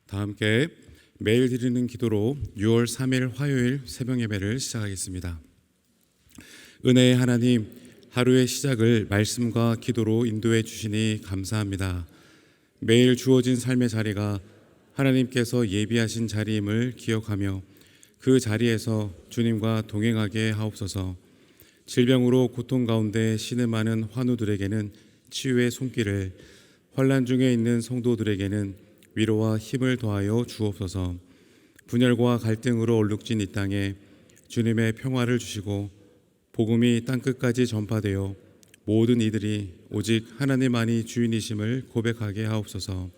다 함께 매일 드리는 기도로 6월 3일 화요일 새벽 예배를 시작하겠습니다. 은혜의 하나님, 하루의 시작을 말씀과 기도로 인도해 주시니 감사합니다. 매일 주어진 삶의 자리가 하나님께서 예비하신 자리임을 기억하며 그 자리에서 주님과 동행하게 하옵소서. 질병으로 고통 가운데 신음하는 환우들에게는 치유의 손길을, 환난 중에 있는 성도들에게는 위로와 힘을 더하여 주옵소서. 분열과 갈등으로 얼룩진 이 땅에 주님의 평화를 주시고 복음이 땅끝까지 전파되어 모든 이들이 오직 하나님만이 주인이심을 고백하게 하옵소서.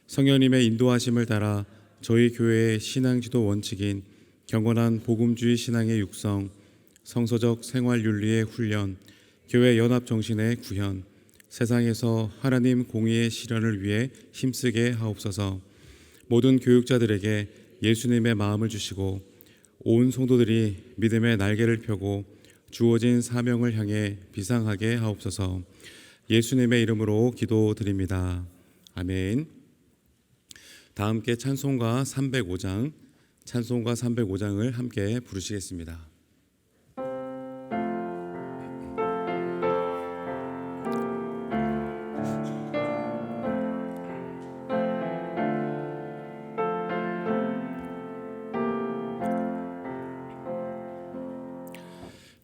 성령님의 인도하심을 따라 저희 교회의 신앙지도 원칙인 경건한 복음주의 신앙의 육성, 성서적 생활윤리의 훈련, 교회 연합 정신의 구현, 세상에서 하나님 공의의 실현을 위해 힘쓰게 하옵소서. 모든 교육자들에게 예수님의 마음을 주시고 온 성도들이 믿음의 날개를 펴고 주어진 사명을 향해 비상하게 하옵소서. 예수님의 이름으로 기도드립니다. 아멘. 다 함께 찬송가 305장을 함께 부르시겠습니다.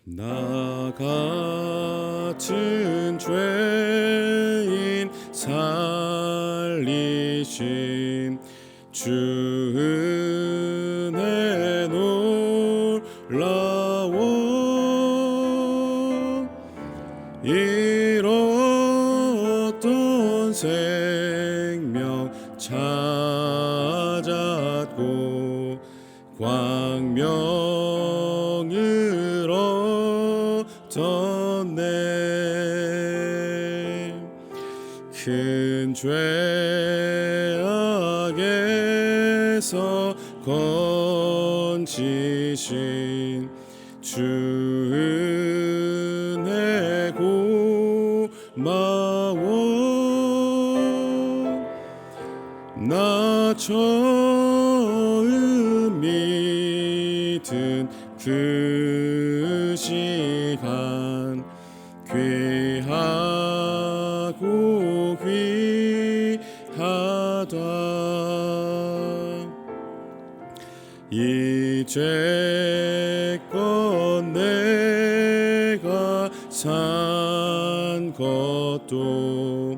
나 같은 죄인 살리신 주 은혜 놀라워 잃었던 생명 찾았고 광명을 얻었네. 큰 죄악에서 건지신 주 은혜 고마워. 나 처음 믿은 그 시간 귀하고 귀하다. 이제껏 내가 산 것도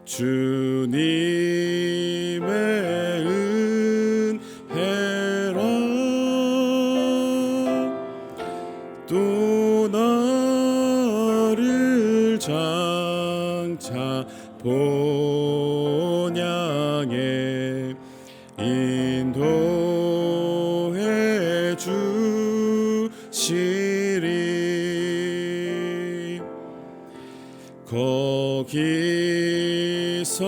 주님의 은혜라. 또 나를 장차 본향에 인도해 주시리. 거기서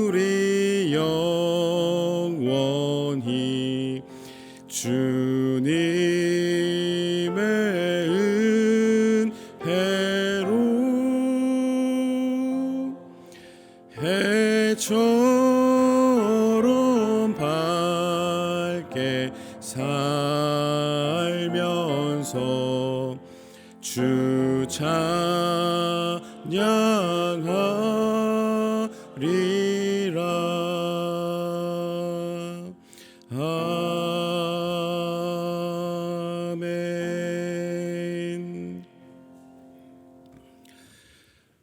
우리 영원히 주님의 은혜로 해처럼 밝게 살면서 주 찬양하리라. 아멘.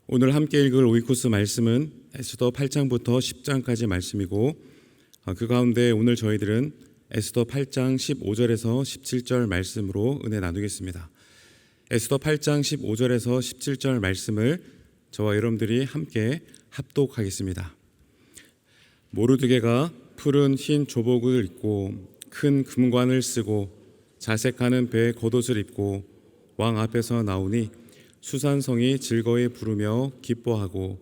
오늘 함께 읽을 오이코스 말씀은 에스더 8장부터 10장까지 말씀이고, 그 가운데 오늘 저희들은 에스더 8장 15절에서 17절 말씀으로 은혜 나누겠습니다. 에스더 8장 15절에서 17절 말씀을 저와 여러분들이 함께 합독하겠습니다. 모르드게가 푸른 흰 조복을 입고 큰 금관을 쓰고 자색하는 배의 겉옷을 입고 왕 앞에서 나오니 수산성이 즐거이 부르며 기뻐하고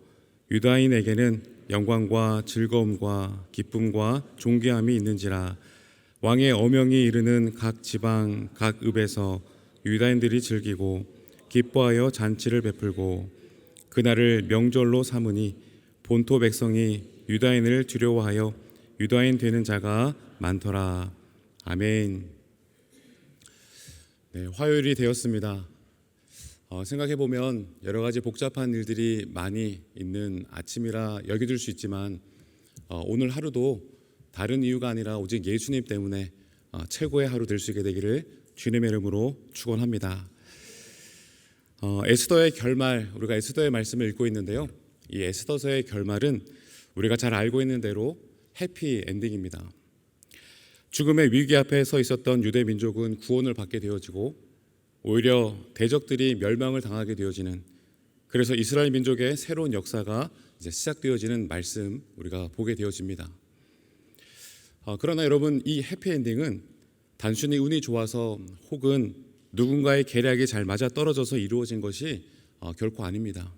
유다인에게는 영광과 즐거움과 기쁨과 존귀함이 있는지라. 왕의 어명이 이르는 각 지방 각 읍에서 유다인들이 즐기고 기뻐하여 잔치를 베풀고 그날을 명절로 삼으니 본토 백성이 유다인을 두려워하여 유다인 되는 자가 많더라. 아멘. 네, 화요일이 되었습니다. 생각해보면 여러 가지 복잡한 일들이 많이 있는 아침이라 여겨질 수 있지만 오늘 하루도 다른 이유가 아니라 오직 예수님 때문에 최고의 하루 될 수 있게 되기를 주님의 이름으로 축원합니다. 에스더의 결말, 우리가 에스더의 말씀을 읽고 있는데요. 이 에스더서의 결말은 우리가 잘 알고 있는 대로 해피 엔딩입니다. 죽음의 위기 앞에 서 있었던 유대 민족은 구원을 받게 되어지고 오히려 대적들이 멸망을 당하게 되어지는, 그래서 이스라엘 민족의 새로운 역사가 이제 시작되어지는 말씀 우리가 보게 되어집니다. 그러나 여러분, 이 해피엔딩은 단순히 운이 좋아서 혹은 누군가의 계략이 잘 맞아 떨어져서 이루어진 것이 결코 아닙니다.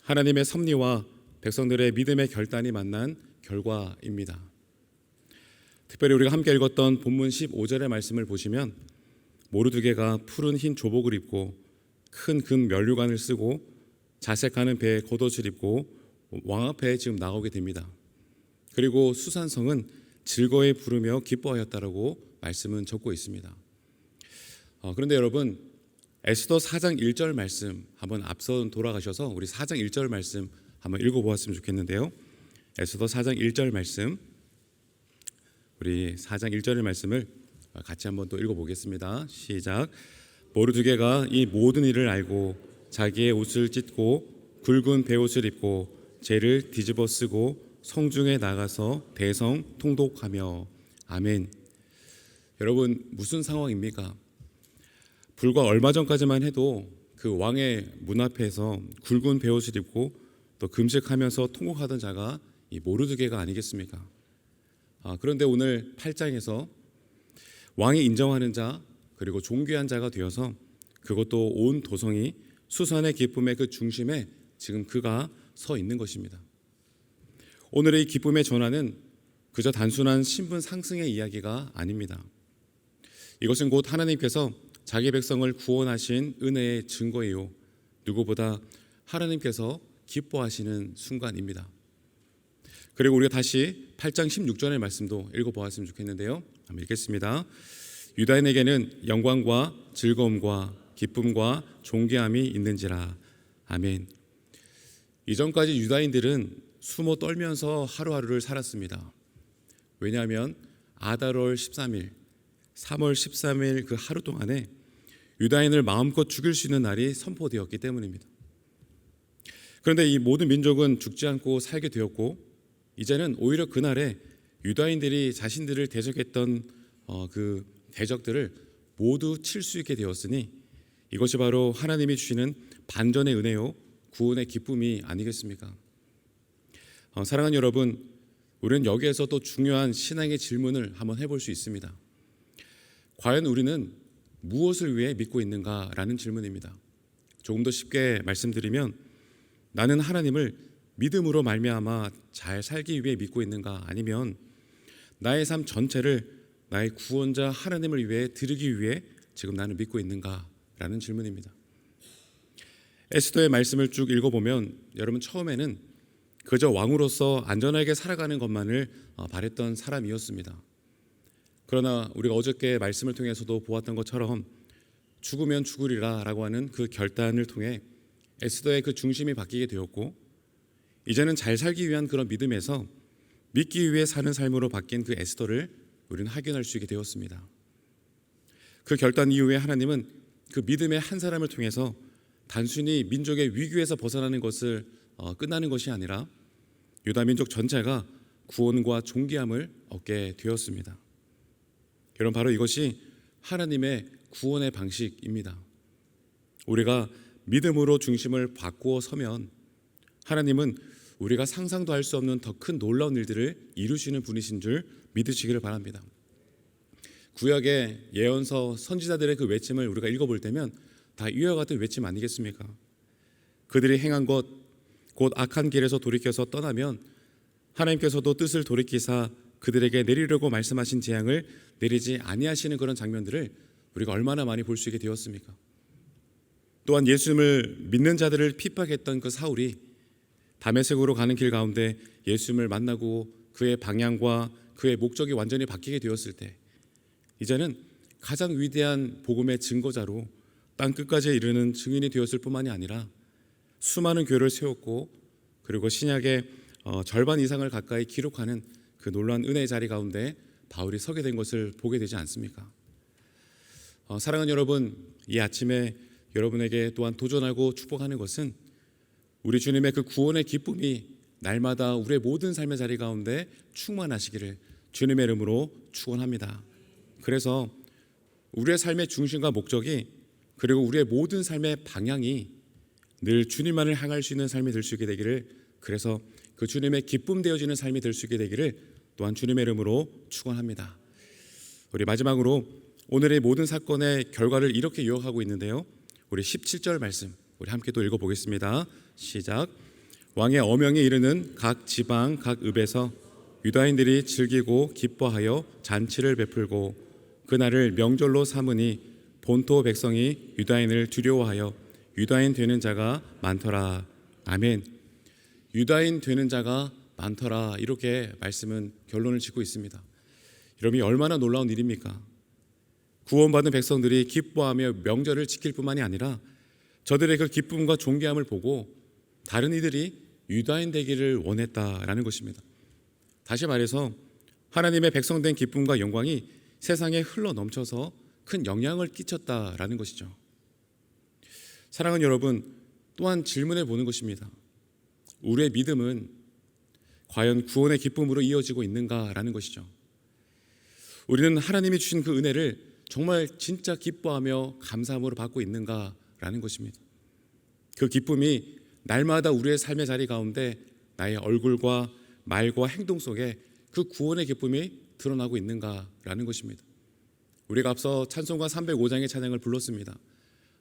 하나님의 섭리와 백성들의 믿음의 결단이 만난 결과입니다. 특별히 우리가 함께 읽었던 본문 15절의 말씀을 보시면 모르드게가 푸른 흰 조복을 입고 큰 금 면류관을 쓰고 자색하는 배에 겉옷을 입고 왕 앞에 지금 나오게 됩니다. 그리고 수산성은 즐거이 부르며 기뻐하였다라고 말씀은 적고 있습니다. 그런데 여러분, 에스더 4장 1절 말씀 한번 앞서 돌아가셔서 우리 4장 1절 말씀 한번 읽어보았으면 좋겠는데요. 에스더 4장 1절 말씀, 우리 4장 1절의 말씀을 같이 한번 또 읽어보겠습니다. 시작. 모르드게가 이 모든 일을 알고 자기의 옷을 찢고 굵은 베옷을 입고 재를 뒤집어 쓰고 성중에 나가서 대성 통독하며. 아멘. 여러분, 무슨 상황입니까? 불과 얼마 전까지만 해도 그 왕의 문 앞에서 굵은 베옷을 입고 또 금식하면서 통곡하던 자가 이 모르드게가 아니겠습니까? 그런데 오늘 8장에서 왕이 인정하는 자, 그리고 존귀한 자가 되어서 그것도 온 도성이 수산의 기쁨의 그 중심에 지금 그가 서 있는 것입니다. 오늘의 이 기쁨의 전환은 그저 단순한 신분 상승의 이야기가 아닙니다. 이것은 곧 하나님께서 자기 백성을 구원하신 은혜의 증거이요, 누구보다 하나님께서 기뻐하시는 순간입니다. 그리고 우리가 다시 8장 16절의 말씀도 읽어보았으면 좋겠는데요. 한번 읽겠습니다. 유다인에게는 영광과 즐거움과 기쁨과 존귀함이 있는지라. 아멘. 이전까지 유다인들은 숨어 떨면서 하루하루를 살았습니다. 왜냐하면 아달월 13일, 3월 13일 그 하루 동안에 유다인을 마음껏 죽일 수 있는 날이 선포되었기 때문입니다. 그런데 이 모든 민족은 죽지 않고 살게 되었고, 이제는 오히려 그날에 유다인들이 자신들을 대적했던 그 대적들을 모두 칠 수 있게 되었으니 이것이 바로 하나님이 주시는 반전의 은혜요, 구원의 기쁨이 아니겠습니까? 사랑하는 여러분, 우리는 여기에서 또 중요한 신앙의 질문을 한번 해볼 수 있습니다. 과연 우리는 무엇을 위해 믿고 있는가라는 질문입니다. 조금 더 쉽게 말씀드리면, 나는 하나님을 믿음으로 말미암아 잘 살기 위해 믿고 있는가, 아니면 나의 삶 전체를 나의 구원자 하나님을 위해 드리기 위해 지금 나는 믿고 있는가라는 질문입니다. 에스더의 말씀을 쭉 읽어보면 여러분, 처음에는 그저 왕으로서 안전하게 살아가는 것만을 바랬던 사람이었습니다. 그러나 우리가 어저께 말씀을 통해서도 보았던 것처럼 죽으면 죽으리라 라고 하는 그 결단을 통해 에스더의 그 중심이 바뀌게 되었고, 이제는 잘 살기 위한 그런 믿음에서 믿기 위해 사는 삶으로 바뀐 그 에스더를 우리는 확인할 수 있게 되었습니다. 그 결단 이후에 하나님은 그 믿음의 한 사람을 통해서 단순히 민족의 위기에서 벗어나는 것을 끝나는 것이 아니라 유다 민족 전체가 구원과 존귀함을 얻게 되었습니다. 여러분, 바로 이것이 하나님의 구원의 방식입니다. 우리가 믿음으로 중심을 바꾸어 서면 하나님은 우리가 상상도 할 수 없는 더 큰 놀라운 일들을 이루시는 분이신 줄 믿으시기를 바랍니다. 구약의 예언서 선지자들의 그 외침을 우리가 읽어볼 때면 다 이와 같은 외침 아니겠습니까? 그들이 행한 것, 곧 악한 길에서 돌이켜서 떠나면 하나님께서도 뜻을 돌이키사 그들에게 내리려고 말씀하신 재앙을 내리지 아니하시는 그런 장면들을 우리가 얼마나 많이 볼 수 있게 되었습니까? 또한 예수님을 믿는 자들을 핍박했던 그 사울이 다메섹으로 가는 길 가운데 예수님을 만나고 그의 방향과 그의 목적이 완전히 바뀌게 되었을 때 이제는 가장 위대한 복음의 증거자로 땅 끝까지 이르는 증인이 되었을 뿐만이 아니라 수많은 교회를 세웠고 그리고 신약의 절반 이상을 가까이 기록하는 그 놀라운 은혜의 자리 가운데 바울이 서게 된 것을 보게 되지 않습니까? 사랑하는 여러분, 이 아침에 여러분에게 또한 도전하고 축복하는 것은 우리 주님의 그 구원의 기쁨이 날마다 우리의 모든 삶의 자리 가운데 충만하시기를 주님의 이름으로 축원합니다. 그래서 우리의 삶의 중심과 목적이 그리고 우리의 모든 삶의 방향이 늘 주님만을 향할 수 있는 삶이 될 수 있게 되기를, 그래서 그 주님의 기쁨 되어지는 삶이 될 수 있게 되기를 또한 주님의 이름으로 축원합니다. 우리 마지막으로 오늘의 모든 사건의 결과를 이렇게 요약하고 있는데요, 우리 17절 말씀 우리 함께 또 읽어보겠습니다. 시작. 왕의 어명에 이르는 각 지방 각 읍에서 유다인들이 즐기고 기뻐하여 잔치를 베풀고 그날을 명절로 삼으니 본토 백성이 유다인을 두려워하여 유다인 되는 자가 많더라. 아멘. 유다인 되는 자가 많더라, 이렇게 말씀은 결론을 짓고 있습니다. 여러분이 얼마나 놀라운 일입니까? 구원받은 백성들이 기뻐하며 명절을 지킬 뿐만이 아니라 저들의 그 기쁨과 존귀함을 보고 다른 이들이 유다인 되기를 원했다라는 것입니다. 다시 말해서 하나님의 백성된 기쁨과 영광이 세상에 흘러 넘쳐서 큰 영향을 끼쳤다라는 것이죠. 사랑하는 여러분, 또한 질문해 보는 것입니다. 우리의 믿음은 과연 구원의 기쁨으로 이어지고 있는가라는 것이죠. 우리는 하나님이 주신 그 은혜를 정말 진짜 기뻐하며 감사함으로 받고 있는가라는 것입니다. 그 기쁨이 날마다 우리의 삶의 자리 가운데 나의 얼굴과 말과 행동 속에 그 구원의 기쁨이 드러나고 있는가라는 것입니다. 우리가 앞서 찬송가 305장의 찬양을 불렀습니다.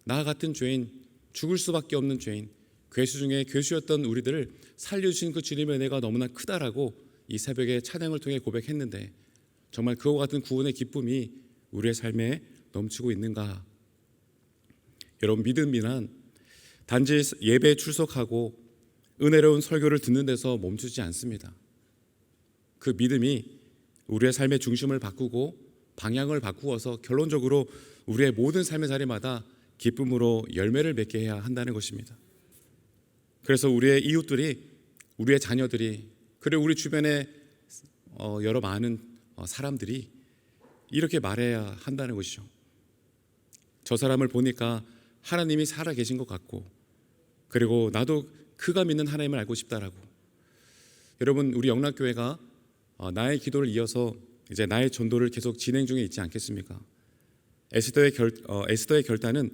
나 같은 죄인, 죽을 수밖에 없는 죄인, 괴수 중에 괴수였던 우리들을 살려주신 그 주님의 은혜가 너무나 크다라고 이 새벽에 찬양을 통해 고백했는데, 정말 그와 같은 구원의 기쁨이 우리의 삶에 넘치고 있는가? 여러분, 믿음이란 단지 예배에 출석하고 은혜로운 설교를 듣는 데서 멈추지 않습니다. 그 믿음이 우리의 삶의 중심을 바꾸고 방향을 바꾸어서 결론적으로 우리의 모든 삶의 자리마다 기쁨으로 열매를 맺게 해야 한다는 것입니다. 그래서 우리의 이웃들이, 우리의 자녀들이, 그리고 우리 주변의 여러 많은 사람들이 이렇게 말해야 한다는 것이죠. 저 사람을 보니까 하나님이 살아 계신 것 같고, 그리고 나도 그가 믿는 하나님을 알고 싶다라고. 여러분, 우리 영락교회가 나의 기도를 이어서 이제 나의 전도를 계속 진행 중에 있지 않겠습니까? 에스더의 결단은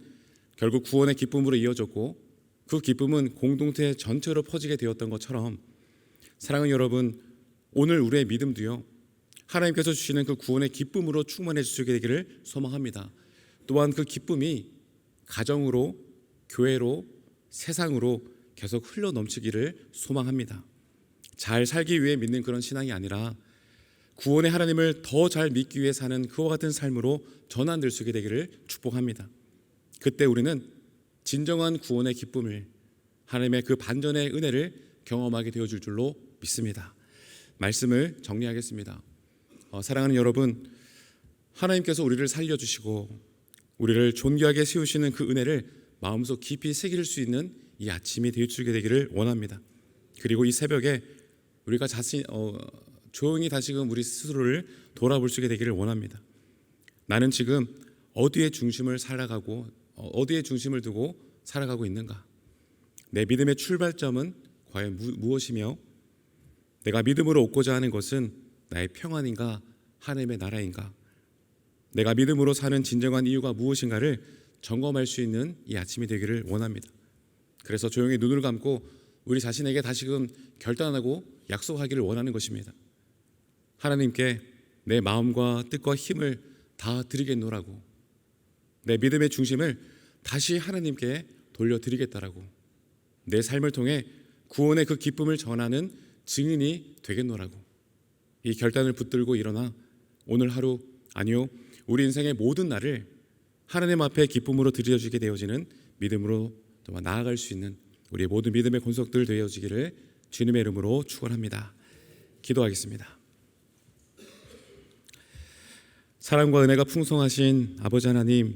결국 구원의 기쁨으로 이어졌고, 그 기쁨은 공동체 전체로 퍼지게 되었던 것처럼, 사랑하는 여러분, 오늘 우리의 믿음도요, 하나님께서 주시는 그 구원의 기쁨으로 충만해 주시게 되기를 소망합니다. 또한 그 기쁨이 가정으로, 교회로, 세상으로 계속 흘러 넘치기를 소망합니다. 잘 살기 위해 믿는 그런 신앙이 아니라 구원의 하나님을 더 잘 믿기 위해 사는 그와 같은 삶으로 전환될 수 있게 되기를 축복합니다. 그때 우리는 진정한 구원의 기쁨을, 하나님의 그 반전의 은혜를 경험하게 되어줄 줄로 믿습니다. 말씀을 정리하겠습니다. 사랑하는 여러분, 하나님께서 우리를 살려주시고 우리를 존귀하게 세우시는 그 은혜를 마음속 깊이 새길 수 있는 이 아침이 되어주게 되기를 원합니다. 그리고 이 새벽에 우리가 조용히 다시금 우리 스스로를 돌아볼 수 있게 되기를 원합니다. 나는 지금 어디에 중심을 살아가고 어디에 중심을 두고 살아가고 있는가? 내 믿음의 출발점은 과연 무엇이며, 내가 믿음으로 얻고자 하는 것은 나의 평안인가, 하나님의 나라인가? 내가 믿음으로 사는 진정한 이유가 무엇인가를 점검할 수 있는 이 아침이 되기를 원합니다. 그래서 조용히 눈을 감고 우리 자신에게 다시금 결단하고 약속하기를 원하는 것입니다. 하나님께 내 마음과 뜻과 힘을 다 드리겠노라고, 내 믿음의 중심을 다시 하나님께 돌려드리겠다라고, 내 삶을 통해 구원의 그 기쁨을 전하는 증인이 되겠노라고, 이 결단을 붙들고 일어나 오늘 하루, 아니요, 우리 인생의 모든 날을 하나님 앞에 기쁨으로 드려지게 되어지는 믿음으로 또 나아갈 수 있는 우리의 모든 믿음의 권속들 되어지기를 주님의 이름으로 축원합니다. 기도하겠습니다. 사랑과 은혜가 풍성하신 아버지 하나님,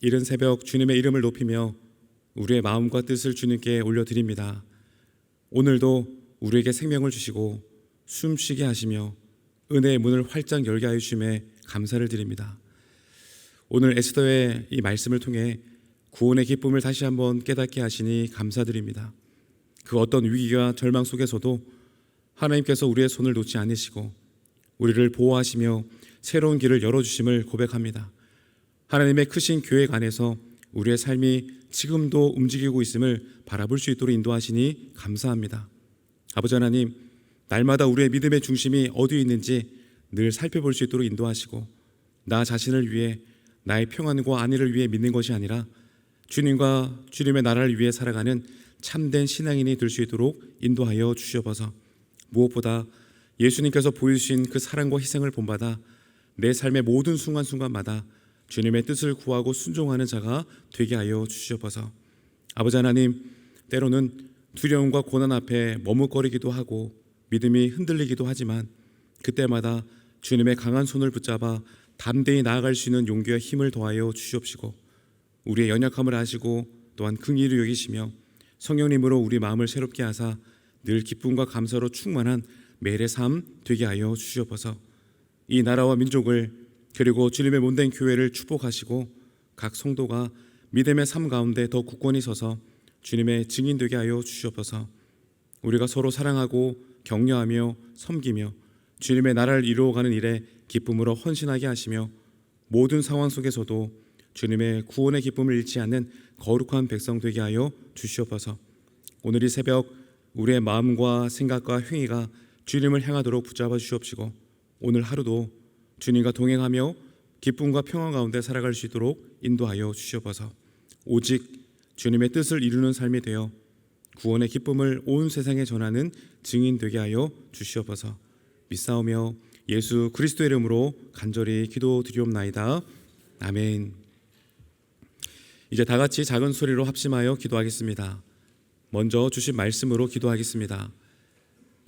이른 새벽 주님의 이름을 높이며 우리의 마음과 뜻을 주님께 올려드립니다. 오늘도 우리에게 생명을 주시고 숨쉬게 하시며 은혜의 문을 활짝 열게 하여 주심에 감사를 드립니다. 오늘 에스더의 이 말씀을 통해 구원의 기쁨을 다시 한번 깨닫게 하시니 감사드립니다. 그 어떤 위기와 절망 속에서도 하나님께서 우리의 손을 놓지 않으시고 우리를 보호하시며 새로운 길을 열어주심을 고백합니다. 하나님의 크신 계획 안에서 우리의 삶이 지금도 움직이고 있음을 바라볼 수 있도록 인도하시니 감사합니다. 아버지 하나님, 날마다 우리의 믿음의 중심이 어디에 있는지 늘 살펴볼 수 있도록 인도하시고 나 자신을 위해 나의 평안과 안위를 위해 믿는 것이 아니라 주님과 주님의 나라를 위해 살아가는 참된 신앙인이 될 수 있도록 인도하여 주시옵소서. 무엇보다 예수님께서 보여주신 그 사랑과 희생을 본받아 내 삶의 모든 순간순간마다 주님의 뜻을 구하고 순종하는 자가 되게 하여 주시옵소서. 아버지 하나님, 때로는 두려움과 고난 앞에 머뭇거리기도 하고 믿음이 흔들리기도 하지만 그때마다 주님의 강한 손을 붙잡아 담대히 나아갈 수 있는 용기와 힘을 더하여 주시옵시고 우리의 연약함을 아시고 또한 긍휼히 여기시며 성령님으로 우리 마음을 새롭게 하사 늘 기쁨과 감사로 충만한 매일의 삶 되게 하여 주시옵소서. 이 나라와 민족을 그리고 주님의 몸된 교회를 축복하시고 각 성도가 믿음의 삶 가운데 더 굳건히 서서 주님의 증인 되게 하여 주시옵소서. 우리가 서로 사랑하고 격려하며 섬기며 주님의 나라를 이루어가는 일에 기쁨으로 헌신하게 하시며 모든 상황 속에서도 주님의 구원의 기쁨을 잃지 않는 거룩한 백성 되게 하여 주시옵소서. 오늘 이 새벽 우리의 마음과 생각과 행위가 주님을 향하도록 붙잡아 주시옵시고 오늘 하루도 주님과 동행하며 기쁨과 평안 가운데 살아갈 수 있도록 인도하여 주시옵소서. 오직 주님의 뜻을 이루는 삶이 되어 구원의 기쁨을 온 세상에 전하는 증인 되게 하여 주시옵소서. 믿사오며 예수 그리스도의 이름으로 간절히 기도드리옵나이다. 아멘. 이제 다 같이 작은 소리로 합심하여 기도하겠습니다. 먼저 주신 말씀으로 기도하겠습니다.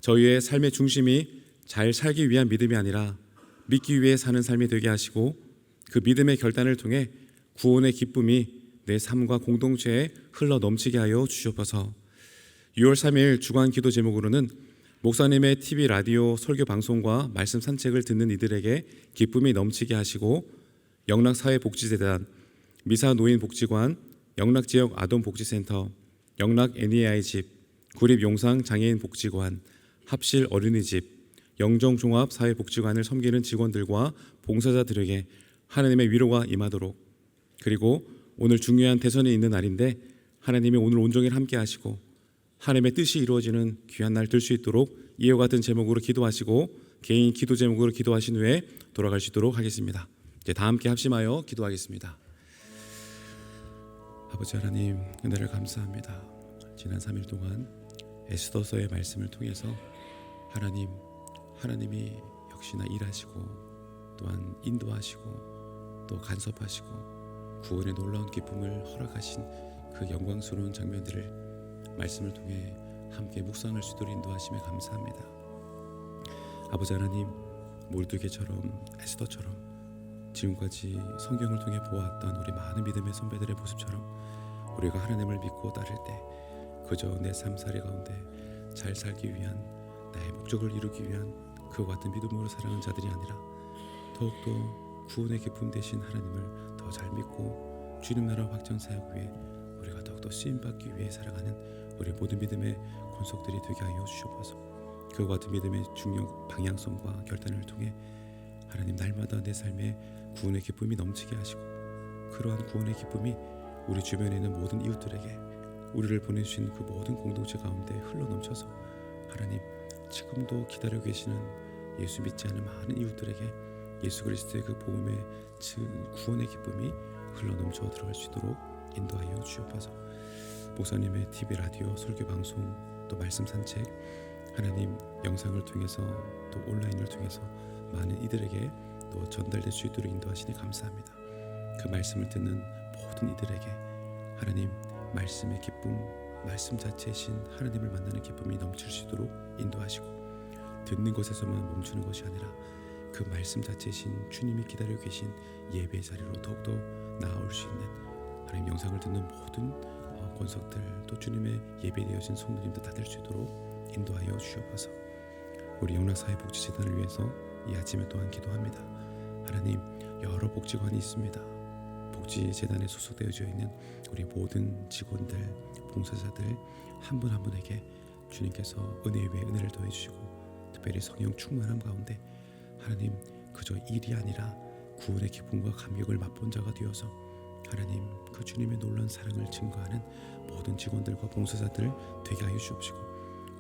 저희의 삶의 중심이 잘 살기 위한 믿음이 아니라 믿기 위해 사는 삶이 되게 하시고 그 믿음의 결단을 통해 구원의 기쁨이 내 삶과 공동체에 흘러 넘치게 하여 주시옵소서. 6월 3일 주간 기도 제목으로는 목사님의 TV 라디오 설교 방송과 말씀 산책을 듣는 이들에게 기쁨이 넘치게 하시고 영락사회복지재단, 미사노인복지관, 영락지역 아동복지센터, 영락 NEI집, 구립용상장애인복지관, 합실 어린이집, 영정종합사회복지관을 섬기는 직원들과 봉사자들에게 하나님의 위로가 임하도록, 그리고 오늘 중요한 대선이 있는 날인데 하나님이 오늘 온종일 함께 하시고 하나님의 뜻이 이루어지는 귀한 날 될 수 있도록 이와 같은 제목으로 기도하시고 개인 기도 제목으로 기도하신 후에 돌아갈 수 있도록 하겠습니다. 이제 다 함께 합심하여 기도하겠습니다. 아버지 하나님, 은혜를 감사합니다. 지난 3일 동안 에스더서의 말씀을 통해서 하나님이 역시나 일하시고 또한 인도하시고 또 간섭하시고 구원의 놀라운 기쁨을 허락하신 그 영광스러운 장면들을 말씀을 통해 함께 묵상할 수 있도록 인도하심에 감사합니다. 아버지 하나님, 모르드게처럼 에스더처럼 지금까지 성경을 통해 보았던 우리 많은 믿음의 선배들의 모습처럼 우리가 하나님을 믿고 따를 때 그저 내 삶살이 가운데 잘 살기 위한 나의 목적을 이루기 위한 그와 같은 믿음으로 살아가는 자들이 아니라 더욱더 구원의 기쁨 되신 하나님을 더 잘 믿고 주님 나라 확장 사역 위해 우리가 더욱더 쓰임받기 위해 살아가는 우리 모든 믿음의 권속들이 되게 하여 주시옵소서. 그와 같은 믿음의 중요 방향성과 결단을 통해 하나님 날마다 내 삶에 구원의 기쁨이 넘치게 하시고 그러한 구원의 기쁨이 우리 주변에 있는 모든 이웃들에게 우리를 보내주신 그 모든 공동체 가운데 흘러넘쳐서 하나님 지금도 기다리고 계시는 예수 믿지 않는 많은 이웃들에게 예수 그리스도의 그 복음의 구원의 기쁨이 흘러넘쳐 들어갈 수 있도록 인도하여 주옵소서. 목사님의 TV 라디오 설교 방송 또 말씀 산책 하나님 영상을 통해서 또 온라인을 통해서 많은 이들에게 또 전달될 수 있도록 인도하시니 감사합니다. 그 말씀을 듣는 모든 이들에게 하나님 말씀의 기쁨 말씀 자체이신 하나님을 만나는 기쁨이 넘칠 수 있도록 인도하시고, 듣는 것에서만 멈추는 것이 아니라 그 말씀 자체이신 주님이 기다리고 계신 예배의 자리로 더욱더 나아올 수 있는, 하나님 영상을 듣는 모든 권속들, 또 주님의 예배되어진 성도님들 다 될 수 있도록 인도하여 주옵소서. 우리 영락사회복지재단을 위해서 이 아침에 또한 기도합니다. 하나님, 여러 복지관이 있습니다. 복지재단에 소속되어져 있는 우리 모든 직원들, 봉사자들 한 분 한 분에게 주님께서 은혜 위에 은혜를 더해주시고, 특별히 성령 충만함 가운데 하나님, 그저 일이 아니라 구원의 기쁨과 감격을 맛본 자가 되어서 하나님, 그 주님의 놀라운 사랑을 증거하는 모든 직원들과 봉사자들 되게 하여 주옵시고,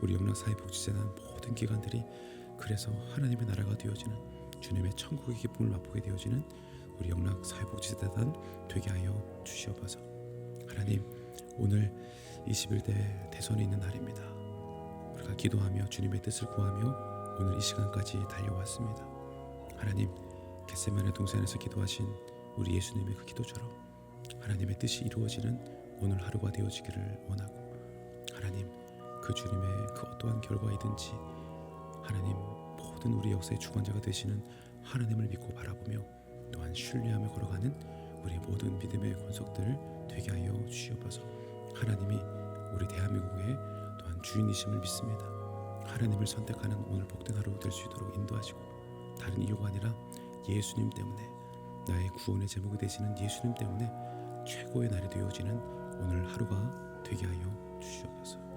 우리 영락사회복지재단 모든 기관들이 그래서 하나님의 나라가 되어지는, 주님의 천국의 기쁨을 맛보게 되어지는 우리 영락사회복지재단 되게 하여 주시옵소서. 하나님, 오늘 21대 대선에 있는 날입니다. 우리가 기도하며 주님의 뜻을 구하며 오늘 이 시간까지 달려왔습니다. 하나님, 겟세마네 동산에서 기도하신 우리 예수님의 그 기도처럼 하나님의 뜻이 이루어지는 오늘 하루가 되어지기를 원하고, 하나님, 그 주님의 그 어떠한 결과이든지 하나님, 모든 우리 역사의 주관자가 되시는 하나님을 믿고 바라보며 또한 신뢰하며 걸어가는 우리 모든 믿음의 권속들 되게 하여 주시옵소서. 하나님이 우리 대한민국의 또한 주인이심을 믿습니다. 하나님을 선택하는 오늘 복된 하루 될 수 있도록 인도하시고, 다른 이유가 아니라 예수님 때문에, 나의 구원의 제목이 되시는 예수님 때문에 최고의 날이 되어지는 오늘 하루가 되게 하여 주시옵소서.